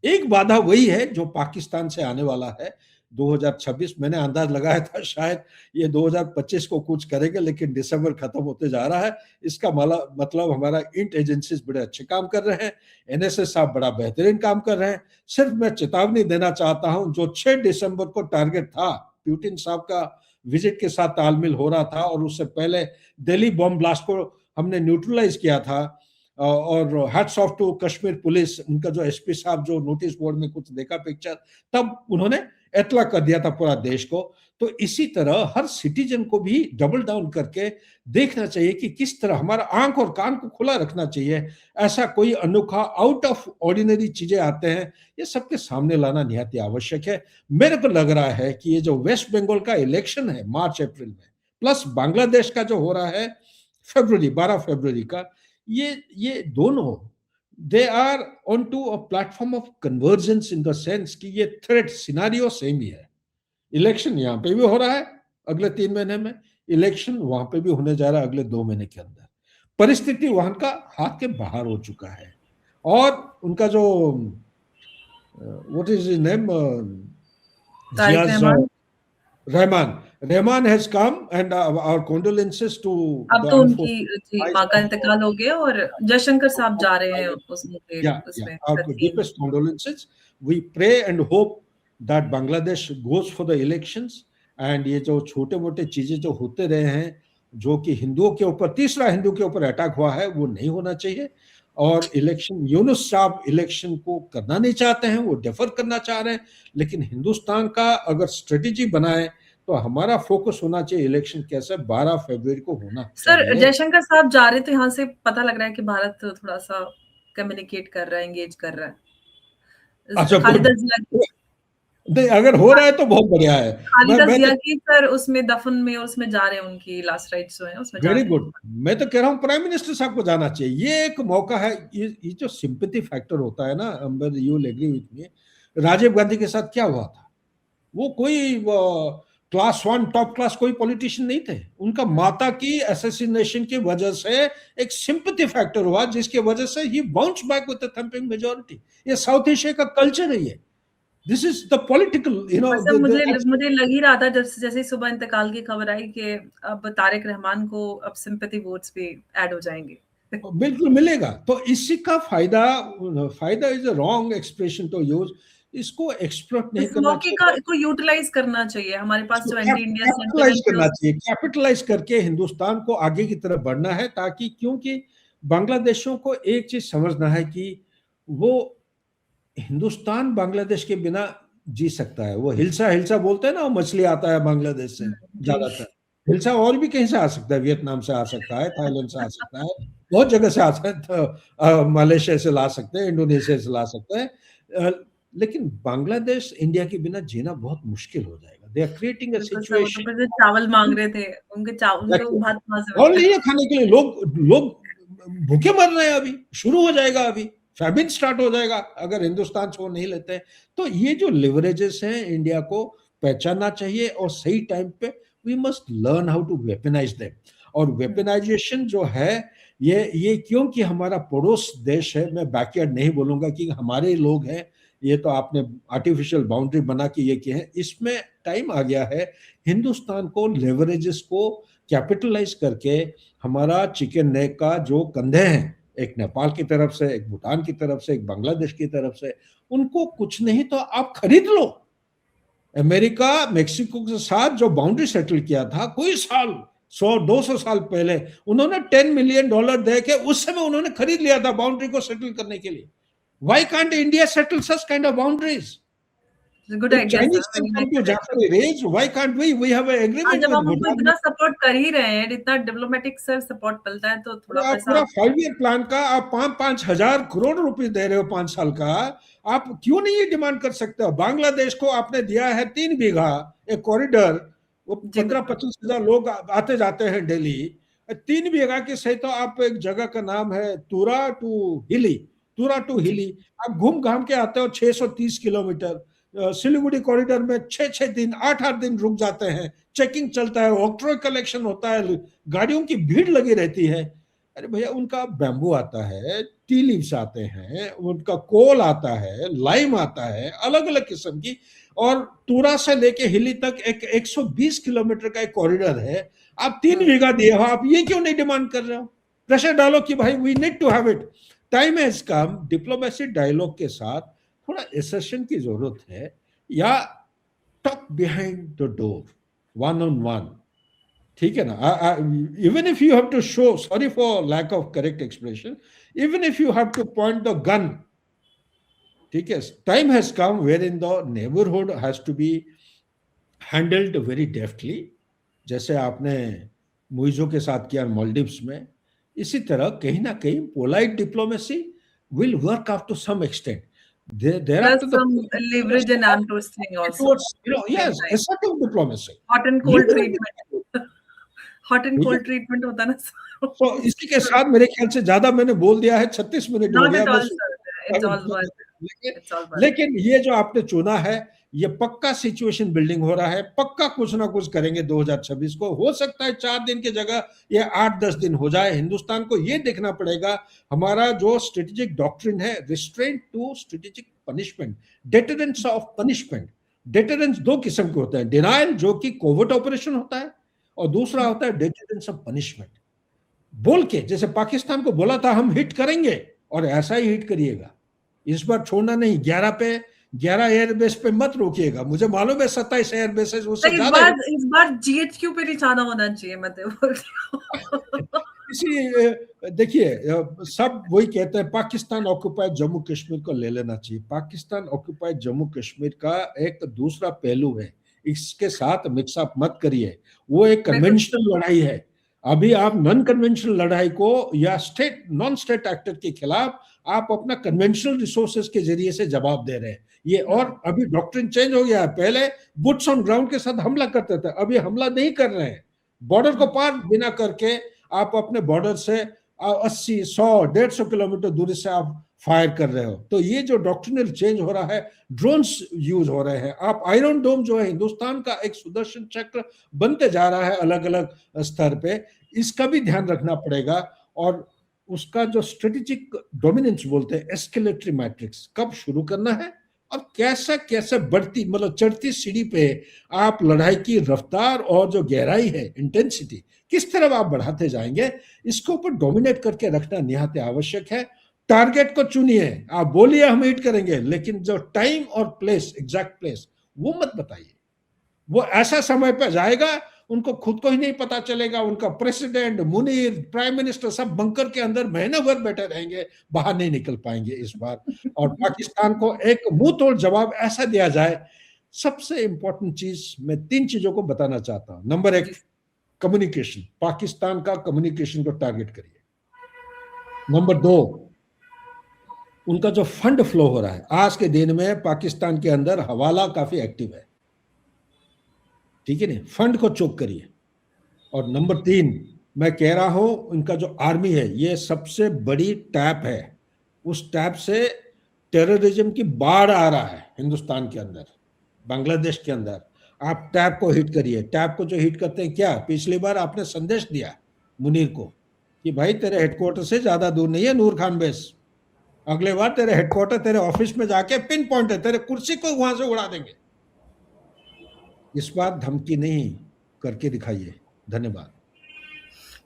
Speaker 2: एक बाधा वही है जो पाकिस्तान से आने वाला है 2026। मैंने अंदाज लगाया था शायद ये 2025 को कुछ करेंगे, लेकिन दिसंबर खत्म होते जा रहा है। इसका मतलब हमारा इंट एजेंसीज बड़े अच्छे काम कर रहे हैं, एनएसएस साहब बड़ा बेहतरीन काम कर रहे हैं। सिर्फ मैं चेतावनी देना चाहता हूं, जो 6 दिसंबर को टारगेट था, पुतिन साहब का विजिट के साथ तालमेल हो रहा था और उससे पहले दिल्ली बम ब्लास्ट को हमने न्यूट्रलाइज किया था। और hats off to Kashmir police, उनका जो एसपी साहब जो नोटिस बोर्ड में कुछ देखा पिक्चर, तब उन्होंने एतला कर दिया था पूरा देश को। तो इसी तरह हर सिटीजन को भी डबल डाउन करके देखना चाहिए कि किस तरह हमारा आंख और कान को खुला रखना चाहिए। ऐसा कोई अनोखा आउट ऑफ ऑर्डिनरी चीजें आते हैं, ये सबके सामने लाना निहायत आवश्यक है। मेरे को लग रहा है कि ये जो वेस्ट बंगाल का इलेक्शन है मार्च अप्रैल में, प्लस बांग्लादेश का जो हो रहा है 12 फरवरी का, ये दोनों they are on to a platform of convergence in the sense कि ये थ्रेट सिनारियो सेम ही है। इलेक्शन यहाँ पे भी हो रहा है अगले 3 महीने में, इलेक्शन वहां पे भी होने जा रहा है अगले 2 महीने के अंदर। परिस्थिति वहां का हाथ के बाहर हो चुका है और उनका जो what is name
Speaker 1: Tariq
Speaker 2: Zia's
Speaker 1: Rahman.
Speaker 2: Rahman Rahman has come and our condolences to
Speaker 1: अब
Speaker 2: द
Speaker 1: तो उनकी जी
Speaker 2: अनफॉर्चुनेट
Speaker 1: माँ का इंतकाल हो गया और जयशंकर साहब जा रहे हैं उसके
Speaker 2: yeah,
Speaker 1: उसमें
Speaker 2: our
Speaker 1: तदफीन।
Speaker 2: deepest condolences. We pray and hope that Bangladesh goes for the elections, and ये जो छोटे मोटे चीजें जो होते रहे हैं, जो कि हिंदुओं के ऊपर, तीसरा हिंदू के ऊपर अटैक हुआ है, वो नहीं होना चाहिए। और इलेक्शन, यूनुस साहब इलेक्शन को करना नहीं चाहते हैं, वो डेफर करना चाह रहे हैं, लेकिन हिंदुस्तान का अगर स्ट्रेटेजी बनाए तो हमारा फोकस होना चाहिए इलेक्शन कैसे 12 फरवरी को होना
Speaker 1: सर
Speaker 2: चाहिए।
Speaker 1: जयशंकर साहब जा रहे थे, यहाँ से पता लग रहा है कि भारत थोड़ा सा कम्युनिकेट कर रहा है, एंगेज कर रहा है।
Speaker 2: अच्छा,
Speaker 1: खालिदा
Speaker 2: गुड।
Speaker 1: जिया
Speaker 2: नहीं, अगर हो रहा है तो बहुत बढ़िया है।
Speaker 1: खालिदा
Speaker 2: मैं
Speaker 1: जिया
Speaker 2: तो
Speaker 1: की सर उसमें दफन में और उसमें जा रहे हैं, उनकी लास्ट राइट्स जो है उसमें जा
Speaker 2: वेरी
Speaker 1: रहे हैं।
Speaker 2: गुड। मैं तो कह रहा हूँ प्राइम मिनिस्टर साहब को जाना चाहिए, ये एक मौका है। ये जो सिंपैथी फैक्टर होता है ना, Ambar you will agree with me, Rajiv Gandhi के साथ क्या हुआ था? वो कोई क्लास 1 टॉप क्लास कोई पॉलिटिशियन नहीं थे। उनका माता की असैसिनेशन की वजह से एक सिंपैथी फैक्टर हुआ, जिसकी वजह से ही bounce back with the thumping majority. ये साउथ एशिया का कल्चर है। ये this is the political, you know,
Speaker 1: वैसे मुझे लग ही रहा था जैसे जैसे ही सुबह इंतकाल की खबर आई कि अब तारिक रहमान को अब सिंपैथी वोट्स भी ऐड हो जाएंगे।
Speaker 2: बिल्कुल मिलेगा। तो इसी का फायदा, फायदा is a wrong expression to use, इसको एक्सप्लॉइट नहीं
Speaker 1: इस
Speaker 2: करना
Speaker 1: मौके का
Speaker 2: चाहिए,
Speaker 1: को यूटिलाइज करना चाहिए। हमारे पास जो एंटी इंडिया
Speaker 2: कैपिटलाइज
Speaker 1: सेंटिमेंट
Speaker 2: करना चाहिए। कैपिटलाइज करके हिंदुस्तान को आगे की तरफ बढ़ना है, ताकि, क्योंकि बांग्लादेशियों को एक चीज समझना है कि वो हिंदुस्तान बांग्लादेश के बिना जी सकता है। वो हिल्सा हिल्सा बोलते हैं ना, वो मछली आता है बांग्लादेश से
Speaker 1: जी
Speaker 2: ज्यादातर। हिल्सा और भी कहीं से आ सकता है, वियतनाम से आ सकता है, थाईलैंड से आ सकता है, बहुत जगह से आ सकता है, तो मलेशिया से ला सकते हैं, इंडोनेशिया से ला सकते हैं। लेकिन बांग्लादेश इंडिया के बिना जीना बहुत मुश्किल हो जाएगा। दे आर क्रिएटिंग अ
Speaker 1: बिल्कुल सर, वो तो
Speaker 2: सिचुएशन।
Speaker 1: फिर से चावल मांग रहे थे, उनको भात कहाँ से
Speaker 2: और
Speaker 1: मिलता
Speaker 2: नहीं
Speaker 1: है।
Speaker 2: है खाने के लिए, लोग लोग भूखे मर रहे हैं। अभी शुरू हो जाएगा, अभी फैमिन स्टार्ट हो जाएगा अगर हिंदुस्तान छोड़ नहीं लेते हैं। तो ये जो लिवरेजेस हैं, इंडिया को पहचानना चाहिए और सही टाइम पे we must learn how to weaponise them. और वेपनाइजेशन जो है, ये क्योंकि हमारा पड़ोस देश है, मैं बैकयार्ड नहीं बोलूंगा कि हमारे लोग हैं, ये तो आपने आर्टिफिशियल बाउंड्री बना के ये किए हैं। इसमें टाइम आ गया है हिंदुस्तान को लेवरेजेस को कैपिटलाइज करके हमारा चिकन नेक का जो कंधे हैं, एक नेपाल की तरफ से, एक भूटान की तरफ से, एक बांग्लादेश की तरफ से, उनको कुछ नहीं तो आप खरीद लो। अमेरिका मेक्सिको के साथ जो बाउंड्री सेटल किया था कोई साल 100-200 साल पहले, उन्होंने $10 मिलियन दे के उस समय उन्होंने खरीद लिया था बाउंड्री को सेटल करने के लिए। Why can't India settle such kind of boundaries?
Speaker 1: Good
Speaker 2: If
Speaker 1: idea
Speaker 2: Chinese
Speaker 1: sir,
Speaker 2: can
Speaker 1: very
Speaker 2: come
Speaker 1: nice
Speaker 2: to
Speaker 1: suggestion.
Speaker 2: Jaffrey range, why can't we? We have an
Speaker 1: हाँ,
Speaker 2: agreement
Speaker 1: जब
Speaker 2: with
Speaker 1: हम उनको
Speaker 2: Bhutan.
Speaker 1: इतना सपोर्ट कर ही रहे हैं, इतना डिप्लोमेटिक सर सपोर्ट मिलता है, तो थोड़ा
Speaker 2: आप
Speaker 1: पैसा।
Speaker 2: पूरा 5 ईयर प्लान का आप 5,000 करोड़ रुपए दे रहे हो 5 साल का, आप क्यों नहीं ये डिमांड कर सकते हो? बांग्लादेश को आपने दिया है 3 बीघा एक कॉरिडोर, वो
Speaker 1: जी
Speaker 2: 15-25 हजार लोग आते जाते हैं डेली। 3 बीघा के सही तो आप एक जगह का नाम है तुरा टू हिली, तुरा टू हिली, आप घूम घाम के आते हो 630 किलोमीटर। सिलीगुड़ी कॉरिडोर में 6-6 दिन 8-8 दिन रुक जाते हैं, चेकिंग चलता है, ऑक्ट्रॉय कलेक्शन होता है, गाड़ियों की भीड़ लगी रहती है। अरे भैया, उनका बैम्बू आता है, टी लीव्स आते हैं, उनका कोल आता है, लाइम आता है, अलग अलग किस्म की। और तुरा से लेके हिली तक एक 120 किलोमीटर का एक कॉरिडोर है। आप 3 बीघा दिए हो, आप ये क्यों नहीं डिमांड कर रहे हो? प्रेशर डालो कि भाई we need to have it. Time has come, diplomacy dialogue के साथ थोड़ा एसेशन की जरूरत है, या talk behind the door, one on one. ठीक है ना? Even if you have to show, sorry for lack of correct expression, even if you have to point the gun, ठीक है, time has come where in the neighbourhood has to be handled very deftly, जैसे आपने मुइजो के साथ किया मालदीव्स में। इसी तरह कहीं ना कहीं polite diplomacy will work out to some extent.
Speaker 1: Plus
Speaker 2: Thereafter, the
Speaker 1: some leverage and arm twisting also.
Speaker 2: towards,
Speaker 1: Same
Speaker 2: yes,
Speaker 1: time.
Speaker 2: assertive diplomacy.
Speaker 1: Hot and cold treatment. Hot and
Speaker 2: ठीक है,
Speaker 1: cold treatment होता ना
Speaker 2: तो इसी के साथ मेरे ख्याल से ज्यादा मैंने बोल दिया है, 36 मिनट हो
Speaker 1: Not
Speaker 2: गया।
Speaker 1: at all, sir. It's all worth it.
Speaker 2: लेकिन
Speaker 1: It's all worth it.
Speaker 2: लेकिन ये जो आपने चुना है, ये पक्का सिचुएशन बिल्डिंग हो रहा है, पक्का कुछ ना कुछ करेंगे 2026 को। हो सकता है 4 दिन की जगह ये 8-10 दिन हो जाए। हिंदुस्तान को ये देखना पड़ेगा, हमारा जो स्ट्रेटेजिक डॉक्ट्रिन है, restraint to strategic punishment, deterrence of punishment. Deterrence 2 किस्म के होते हैं, डिनायल जो कि कोवर्ट ऑपरेशन होता है, और दूसरा होता है डेटरेंस ऑफ पनिशमेंट। बोल के, जैसे पाकिस्तान को बोला था हम हिट करेंगे, और ऐसा ही हिट करिएगा। इस बार छोड़ना नहीं। 11 एयरबेस पे मत रोकिएगा। मुझे मालूम है 27 एयरबेस है, उससे ज्यादा
Speaker 1: इस बार GHQ पे निशाना होना चाहिए, मतलब।
Speaker 2: इसी देखिए, सब वही कहते हैं पाकिस्तान ऑक्युपाइड जम्मू कश्मीर को ले लेना चाहिए। पाकिस्तान ऑक्युपाइड जम्मू कश्मीर का एक दूसरा पहलू है, इसके साथ मिक्सअप मत करिए। वो एक कन्वेंशनल लड़ाई है। अभी आप नॉन कन्वेंशनल लड़ाई को, या स्टेट नॉन स्टेट एक्टर के खिलाफ आप अपना कन्वेंशनल रिसोर्सेज के जरिए से जवाब दे रहे हैं। ये, और अभी डॉक्ट्रिन चेंज हो गया है। पहले बुट्स ऑन ग्राउंड के साथ हमला करते थे, अभी हमला नहीं कर रहे हैं। बॉर्डर को पार बिना करके आप अपने बॉर्डर से 80, 100, 150 किलोमीटर दूरी से आप फायर कर रहे हो। तो ये जो डॉक्ट्रिनल चेंज हो रहा है, ड्रोन्स यूज हो रहे हैं। आप आयरन डोम जो है हिंदुस्तान का एक सुदर्शन चक्र बनते जा रहा है अलग अलग स्तर पे, इसका भी ध्यान रखना पड़ेगा। और उसका जो स्ट्रेटेजिक डोमिनेंस बोलते हैं, एस्केलेटरी मैट्रिक्स, कब शुरू करना है और कैसे कैसे बढ़ती, मतलब चढ़ती सीढ़ी पे आप लड़ाई की रफ्तार और जो गहराई है, इंटेंसिटी, किस तरह आप बढ़ाते जाएंगे, इसके ऊपर डोमिनेट करके रखना निहायत आवश्यक है। टारगेट को चुनिए, आप बोलिए हम हिट करेंगे, लेकिन जो टाइम और प्लेस, एग्जैक्ट प्लेस, वो मत बताइए। वो ऐसा समय पर जाएगा उनको खुद को ही नहीं पता चलेगा। उनका प्रेसिडेंट, मुनीर, प्राइम मिनिस्टर सब बंकर के अंदर महीने भर बैठे रहेंगे, बाहर नहीं निकल पाएंगे इस बार। और पाकिस्तान को एक मुंह तोड़ जवाब ऐसा दिया जाए। सबसे इंपॉर्टेंट चीज मैं 3 चीजों को बताना चाहता हूं। Number 1, communication. पाकिस्तान का कम्युनिकेशन को टारगेट करिए। नंबर 2, उनका जो फंड फ्लो हो रहा है आज के दिन में, पाकिस्तान के अंदर हवाला काफी एक्टिव है, ठीक है नहीं, फंड को चोक करिए। और नंबर 3, मैं कह रहा हूं, उनका जो आर्मी है, ये सबसे बड़ी टैप है। उस टैप से टेररिज्म की बाढ़ आ रहा है हिंदुस्तान के अंदर, बांग्लादेश के अंदर। आप टैप को हिट करिए। टैप को जो हिट करते हैं, क्या पिछली बार आपने संदेश दिया मुनीर को कि भाई तेरे हेडक्वार्टर से ज्यादा दूर नहीं है नूर खान बेस, अगले बार तेरे हेडक्वार्टर तेरे ऑफिस में जाके पिन पॉइंट है, तेरे कुर्सी को वहां से उड़ा देंगे। इस बार धमकी नहीं, करके दिखाइए। धन्यवाद।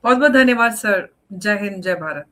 Speaker 1: बहुत बहुत धन्यवाद सर। जय हिंद, जय भारत।